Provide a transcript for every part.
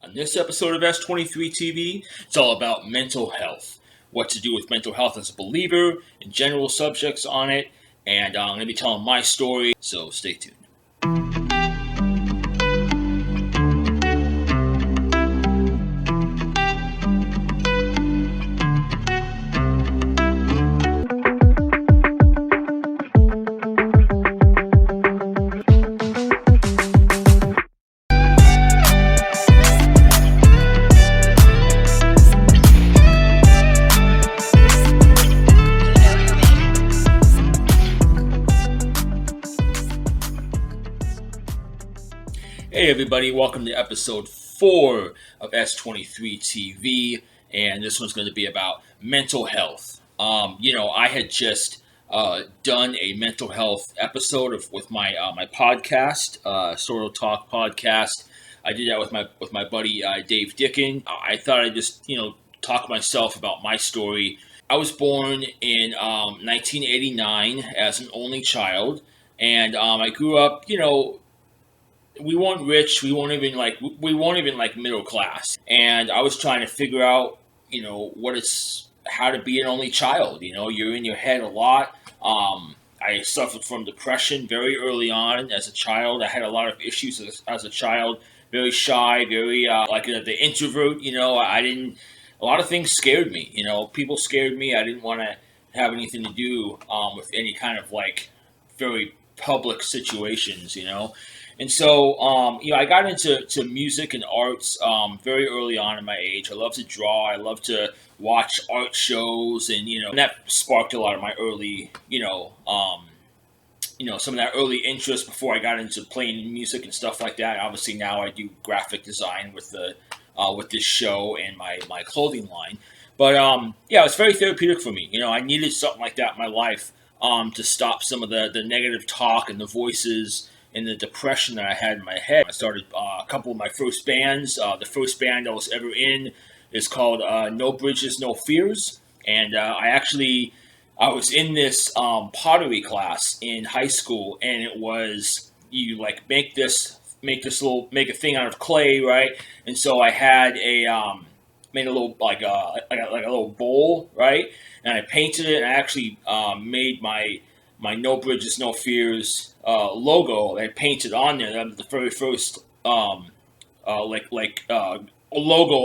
On this episode of S23TV, it's all about mental health, what to do with mental health as a believer, and general subjects on it. And I'm going to be telling my story, so stay tuned. Hey everybody, welcome to episode 4 of S23TV, and this one's going to be about mental health. I had just done a mental health episode with my my podcast, Sort of Talk podcast. I did that with my buddy Dave Dickin. I thought I'd just talk myself about my story. I was born in 1989 as an only child, and I grew up, we weren't rich. We weren't even like middle class. And I was trying to figure out, how to be an only child. You're in your head a lot. I suffered from depression very early on as a child. I had a lot of issues as a child. Very shy, very the introvert. A lot of things scared me. People scared me. I didn't want to have anything to do with any kind of very public situations. And so, I got into music and arts very early on in my age. I love to draw. I love to watch art shows, and that sparked a lot of my early, some of that early interest before I got into playing music and stuff like that. Obviously, now I do graphic design with this show and my clothing line. But it was very therapeutic for me. I needed something like that in my life to stop some of the negative talk and the voices and the depression that I had in my head. I started a couple of my first bands. The first band I was ever in is called No Bridges, No Fears. And I was in this pottery class in high school, and it was, you make a thing out of clay, right? And so I had made a little, like a little bowl, right? And I painted it, and I actually made my No Bridges, No Fears logo. I painted on there. That was the very first logo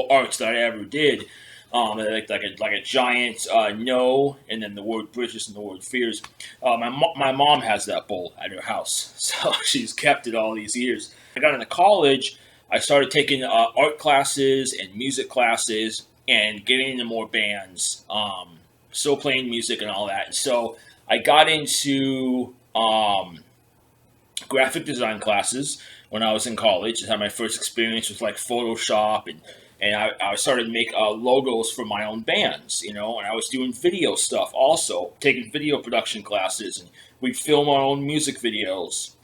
arts that I ever did. Like a giant no, and then the word bridges and the word fears. My mom has that bowl at her house, so she's kept it all these years. I got into college. I started taking art classes and music classes and getting into more bands. Still playing music and all that. And so I got into graphic design classes when I was in college. I had my first experience with Photoshop, and I started to make logos for my own bands, and I was doing video stuff also, taking video production classes, and we'd film our own music videos.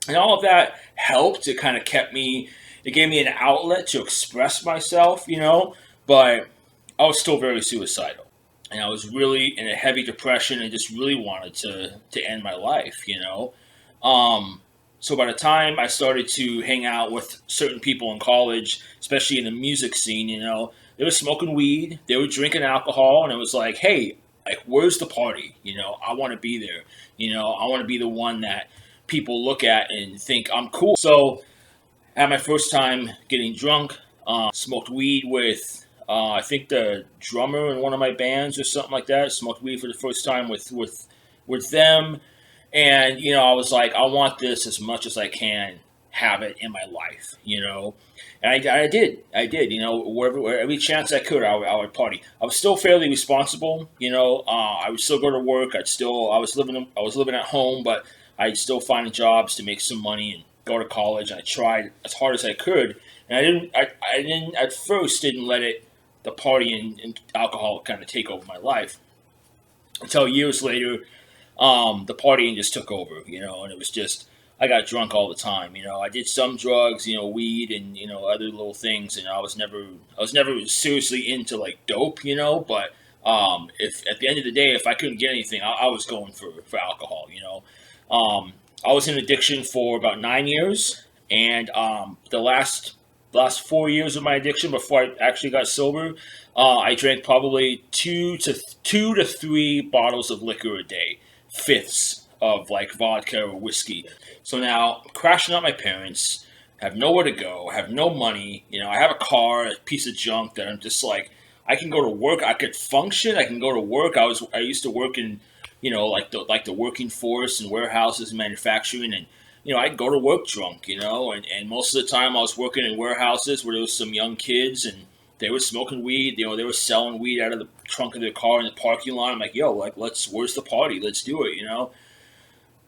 And all of that helped. It kind of it gave me an outlet to express myself, but I was still very suicidal. And I was really in a heavy depression and just really wanted to end my life, So by the time I started to hang out with certain people in college, especially in the music scene, they were smoking weed, they were drinking alcohol, and it was like, hey, where's the party? I want to be there. I want to be the one that people look at and think I'm cool. So I had my first time getting drunk, smoked weed with I think the drummer in one of my bands or something like that. Smoked weed for the first time with them. And, I was like, I want this as much as I can have it in my life, And I did, wherever, every chance I could, I would party. I was still fairly responsible, I would still go to work. I was living at home, but I'd still find jobs to make some money and go to college. And I tried as hard as I could. And I at first didn't let the party and alcohol kind of take over my life until years later. The partying just took over, and it was just, I got drunk all the time. I did some drugs, weed and, other little things. And I was never seriously into dope, but, if at the end of the day, if I couldn't get anything, I was going for alcohol, I was in addiction for about 9 years, and, the last the last 4 years of my addiction before I actually got sober, I drank probably two to three bottles of liquor a day, fifths of like vodka or whiskey. So now I'm crashing out my parents, have nowhere to go, have no money. I have a car, a piece of junk that I'm just like, I can go to work, I could function, I can go to work. I used to work in, like the working force and warehouses and manufacturing, and I'd go to work drunk, and most of the time I was working in warehouses where there was some young kids and they were smoking weed. They were selling weed out of the trunk of their car in the parking lot. I'm like, yo, like, where's the party? Let's do it,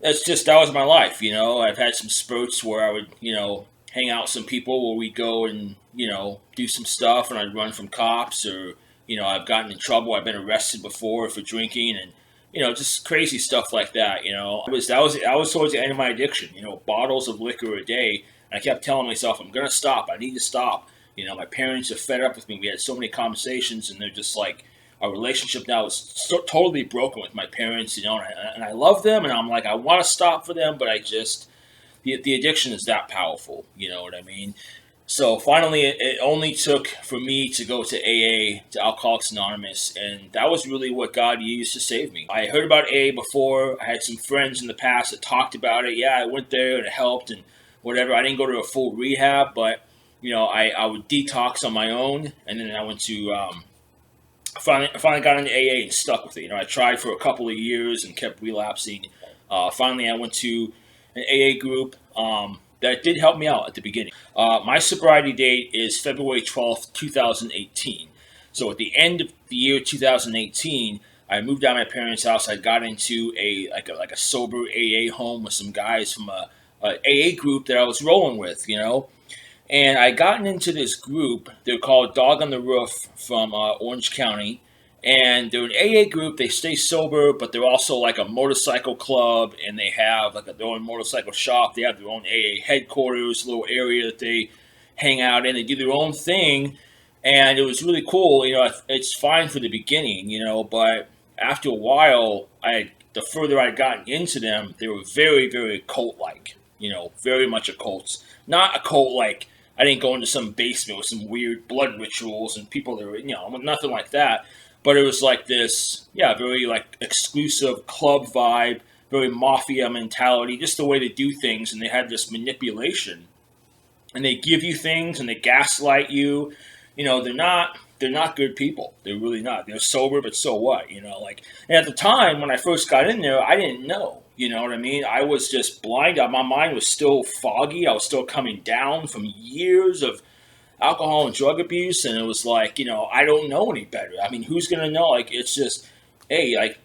that was my life, I've had some spurts where I would, hang out with some people where we'd go and, do some stuff, and I'd run from cops, or, I've gotten in trouble. I've been arrested before for drinking, and, just crazy stuff like that, I was towards the end of my addiction, bottles of liquor a day. And I kept telling myself, I'm going to stop. I need to stop. My parents are fed up with me. We had so many conversations, and they're just like, our relationship now is totally broken with my parents, and I love them, and I'm like, I want to stop for them, but the addiction is that powerful, you know what I mean? So finally, it only took for me to go to AA, to Alcoholics Anonymous, and that was really what God used to save me. I heard about AA before. I had some friends in the past that talked about it. Yeah, I went there and it helped and whatever. I didn't go to a full rehab, but I would detox on my own, and then I went to finally got into AA and stuck with it. I tried for a couple of years and kept relapsing. Finally, I went to an AA group that did help me out at the beginning. My sobriety date is February 12th, 2018. So at the end of the year 2018, I moved out of my parents' house. I got into a sober AA home with some guys from a AA group that I was rolling with, And I gotten into this group. They're called Dog on the Roof from Orange County. And they're an AA group. They stay sober, but they're also like a motorcycle club. And they have like their own motorcycle shop. They have their own AA headquarters, little area that they hang out in. They do their own thing. And it was really cool. It's fine for the beginning, but after a while, the further I'd gotten into them, they were very, very cult-like, very much a cult. Not a cult like, I didn't go into some basement with some weird blood rituals and people that were, nothing like that. But it was like this, very like exclusive club vibe, very mafia mentality, just the way they do things. And they had this manipulation. And they give you things and they gaslight you. They're not good people. They're really not. They're sober, but so what? And at the time when I first got in there, I didn't know. You know what I mean? I was just blind. My mind was still foggy. I was still coming down from years of alcohol and drug abuse, and it was like, I don't know any better. I mean, who's gonna know? Like, it's just, hey, like,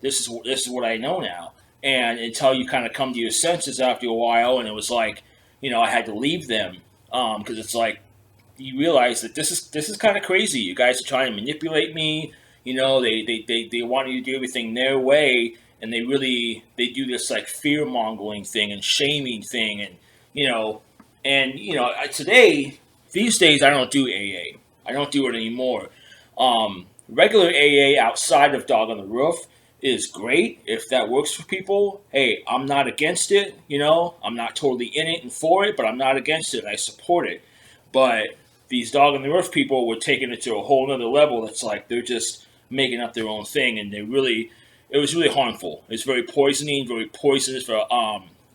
this is what I know now. And until you kind of come to your senses after a while, and it was like, I had to leave them because it's like you realize that this is kind of crazy. You guys are trying to manipulate me. They want you to do everything their way. And they do this like fear mongering thing and shaming thing, today, these days I don't do AA. I don't do it anymore. Regular AA outside of Dog on the Roof is great if that works for people. Hey, I'm not against it. I'm not totally in it and for it, but I'm not against it. I support it. But these Dog on the Roof people were taking it to a whole nother level. That's like they're just making up their own thing, and it was really harmful. It's very poisoning, very poisonous for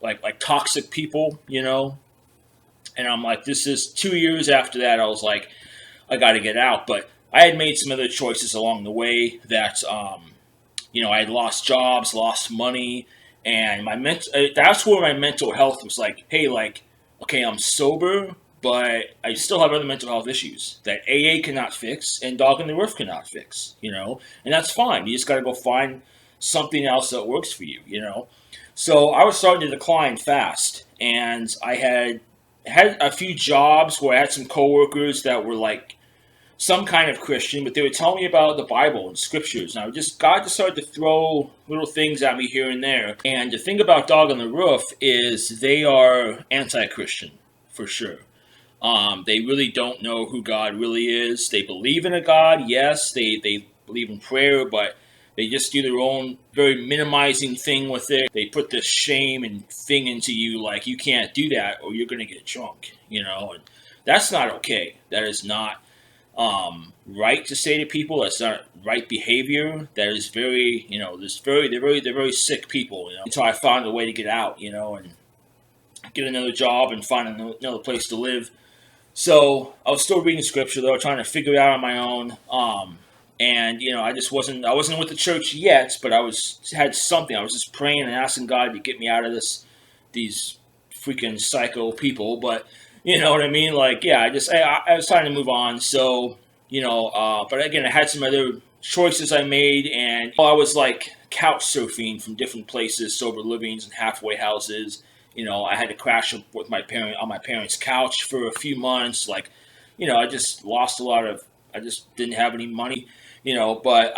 like toxic people, And I'm like, this is 2 years after that. I was like, I got to get out. But I had made some other choices along the way that, I had lost jobs, lost money, and that's where my mental health was like, hey, like, okay, I'm sober, but I still have other mental health issues that AA cannot fix and Dog on the Roof cannot fix, and that's fine. You just got to go find something else that works for you, So I was starting to decline fast, and I had a few jobs where I had some coworkers that were like some kind of Christian, but they would tell me about the Bible and scriptures. And God just started to throw little things at me here and there. And the thing about Dog on the Roof is they are anti-Christian, for sure. They really don't know who God really is. They believe in a God, yes. They believe in prayer, but they just do their own very minimizing thing with it. They put this shame and thing into you, like you can't do that or you're going to get drunk, And That's not okay. That is not right to say to people. That's not right behavior. That is very, they're very sick people. Until I found a way to get out, and get another job and find another place to live. So I was still reading scripture though, trying to figure it out on my own. And I wasn't with the church yet, but had something. I was just praying and asking God to get me out of these freaking psycho people. But you know what I mean? Like, yeah, I was trying to move on. So, but again, I had some other choices I made, and I was like couch surfing from different places, sober livings and halfway houses. I had to crash up with on my parents' couch for a few months. Like, I just lost I just didn't have any money, but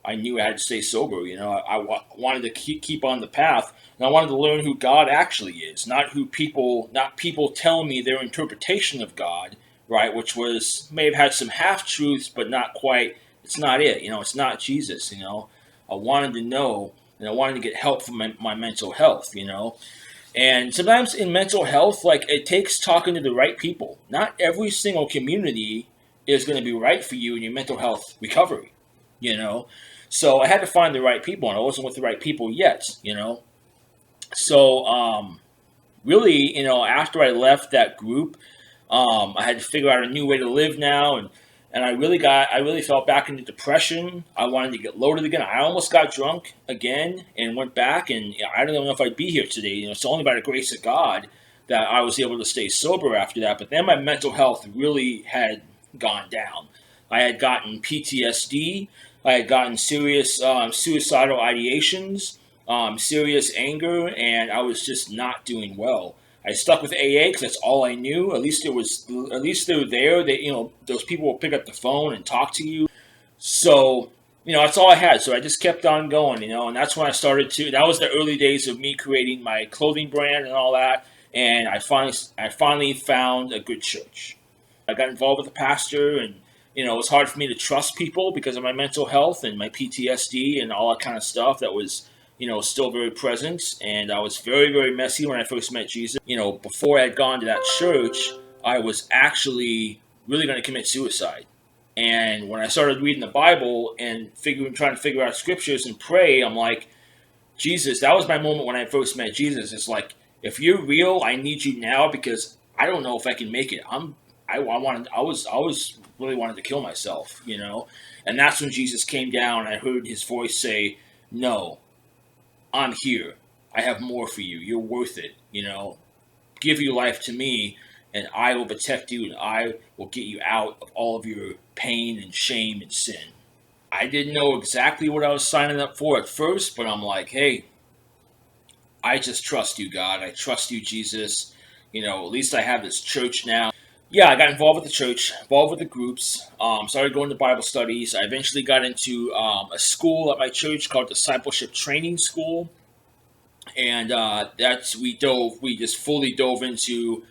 I knew I had to stay sober. I wanted to keep on the path, and I wanted to learn who God actually is, not people telling me their interpretation of God, right? Which may have had some half truths, but not quite. It's not it. It's not Jesus. I wanted to know, and I wanted to get help for my mental health. And sometimes in mental health, like, it takes talking to the right people. Not every single community is going to be right for you in your mental health recovery, So I had to find the right people, and I wasn't with the right people yet, So really, after I left that group, I had to figure out a new way to live now, and I really fell back into depression. I wanted to get loaded again. I almost got drunk again and went back, and I don't even know if I'd be here today. It's only by the grace of God that I was able to stay sober after that. But then my mental health really had gone down. I had gotten PTSD. I had gotten serious suicidal ideations, serious anger, and I was just not doing well. I stuck with AA because that's all I knew. At least they were there. Those people will pick up the phone and talk to you. So, that's all I had. So I just kept on going, and that's when that was the early days of me creating my clothing brand and all that. And I finally found a good church. I got involved with a pastor, and, it was hard for me to trust people because of my mental health and my PTSD and all that kind of stuff that was, still very present. And I was very, very messy when I first met Jesus. Before I had gone to that church, I was actually really going to commit suicide. And when I started reading the Bible and trying to figure out scriptures and pray, I'm like, Jesus, that was my moment when I first met Jesus. It's like, if you're real, I need you now, because I don't know if I can make it. I was really wanted to kill myself, And that's when Jesus came down, and I heard his voice say, "No, I'm here. I have more for you. You're worth it. Give your life to me, and I will protect you, and I will get you out of all of your pain and shame and sin." I didn't know exactly what I was signing up for at first, but I'm like, hey, I just trust you, God. I trust you, Jesus. At least I have this church now. Yeah, I got involved with the church, involved with the groups, started going to Bible studies. I eventually got into a school at my church called Discipleship Training School. And we just fully dove into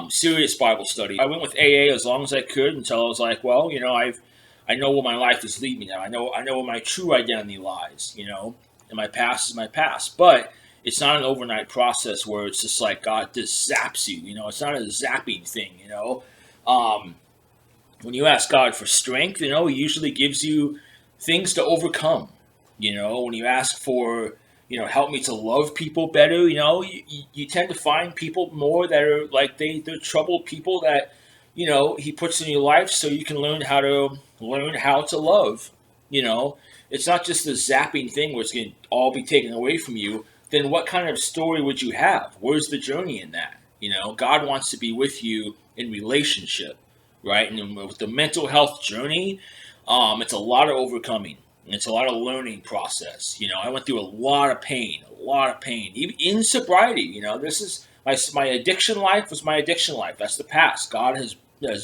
serious Bible study. I went with AA as long as I could until I was like, well, I know where my life is leading me now. I know where my true identity lies, and my past is my past. But it's not an overnight process where it's just like God just zaps you, It's not a zapping thing, When you ask God for strength, He usually gives you things to overcome. When you ask for, help me to love people better, you tend to find people more that are like they're troubled people that, He puts in your life so you can learn how to love. It's not just the zapping thing where it's going to all be taken away from you. Then what kind of story would you have? Where's the journey in that? God wants to be with you in relationship, right? And with the mental health journey, it's a lot of overcoming. And it's a lot of learning process. I went through a lot of pain, even in sobriety. This is my addiction life was my addiction life. That's the past. God has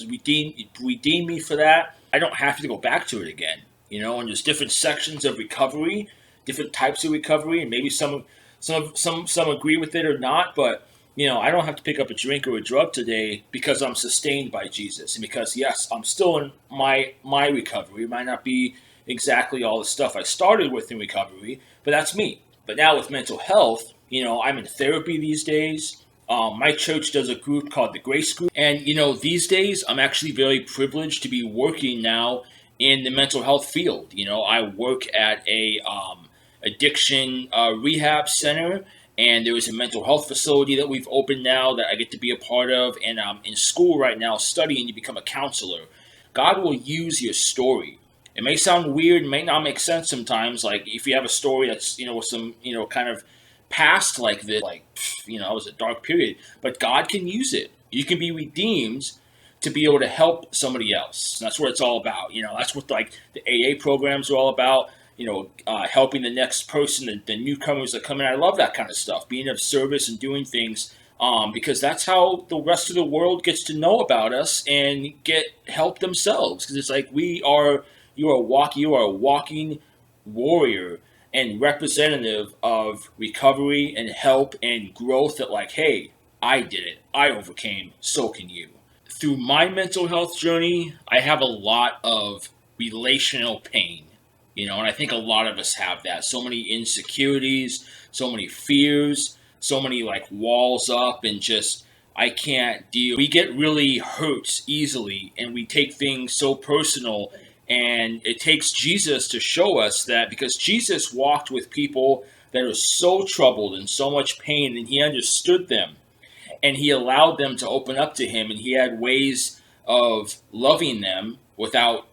redeemed me for that. I don't have to go back to it again. And there's different sections of recovery, different types of recovery, and maybe some agree with it or not, but I don't have to pick up a drink or a drug today because I'm sustained by Jesus, and because yes, I'm still in my recovery. It might not be exactly all the stuff I started with in recovery, but that's me. But now with mental health, I'm in therapy these days. My church does a group called the Grace Group. And, these days I'm actually very privileged to be working now in the mental health field. I work at a addiction rehab center, and there is a mental health facility that we've opened now that I get to be a part of. And I'm in school right now studying to become a counselor. God will use your story. It may sound weird, may not make sense sometimes. Like if you have a story that's, with some, kind of past like this, like, it was a dark period, but God can use it. You can be redeemed to be able to help somebody else. And that's what it's all about. That's what like the AA programs are all about. Helping the next person, the newcomers that come in. I love that kind of stuff, being of service and doing things, because that's how the rest of the world gets to know about us and get help themselves. Because it's like you are a walking warrior and representative of recovery and help and growth. That like, hey, I did it, I overcame, so can you. Through my mental health journey, I have a lot of relational pain, and I think a lot of us have that. So many insecurities, so many fears, so many like walls up, and just, I can't deal. We get really hurt easily, and we take things so personal. And it takes Jesus to show us that, because Jesus walked with people that are so troubled and so much pain, and he understood them, and he allowed them to open up to him, and he had ways of loving them without,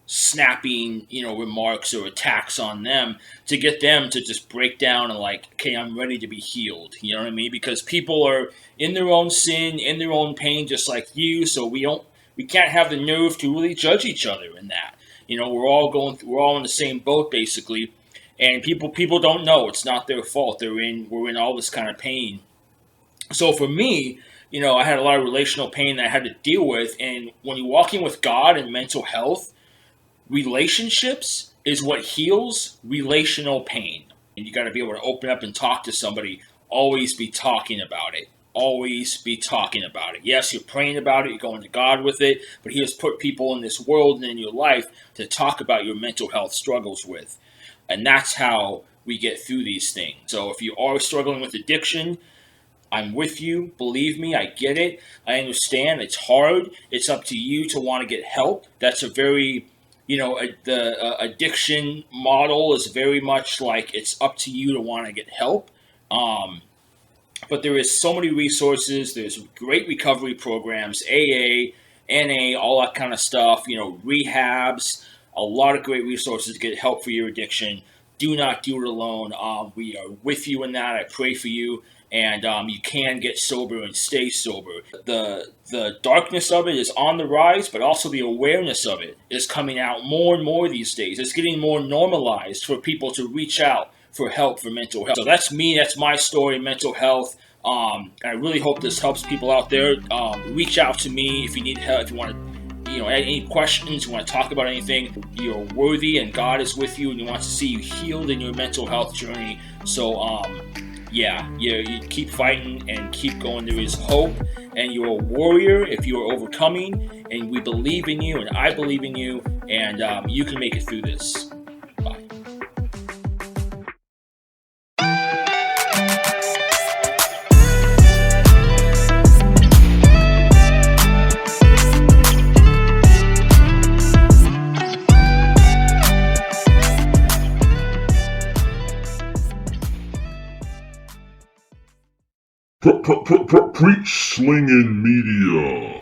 snapping, remarks or attacks on them, to get them to just break down and like, okay, I'm ready to be healed. You know what I mean? Because people are in their own sin, in their own pain, just like you. So we can't have the nerve to really judge each other in that. We're all in the same boat basically, and people don't know. It's not their fault. We're in all this kind of pain. So for me, I had a lot of relational pain that I had to deal with. And when you're walking with God and mental health, relationships is what heals relational pain. And you got to be able to open up and talk to somebody. Always be talking about it. Always be talking about it. Yes, you're praying about it, you're going to God with it, but he has put people in this world and in your life to talk about your mental health struggles with. And that's how we get through these things. So if you are struggling with addiction, I'm with you. Believe me, I get it. I understand. It's hard. It's up to you to want to get help. That's a very, the addiction model is very much like it's up to you to want to get help. But there is so many resources. There's great recovery programs, AA, NA, all that kind of stuff, rehabs, a lot of great resources to get help for your addiction. Do not do it alone. We are with you in that. I pray for you. And you can get sober and stay sober. The darkness of it is on the rise, but also the awareness of it is coming out more and more these days. It's getting more normalized for people to reach out for help for mental health. So that's me. That's my story, mental health. I really hope this helps people out there. Reach out to me if you need help, if you want to, any questions, you want to talk about anything. You're worthy and God is with you, and he wants to see you healed in your mental health journey. So, you keep fighting and keep going. There is hope, and you're a warrior if you are overcoming, and we believe in you, and I believe in you, and you can make it through this. Bye. Preach Slinging Media.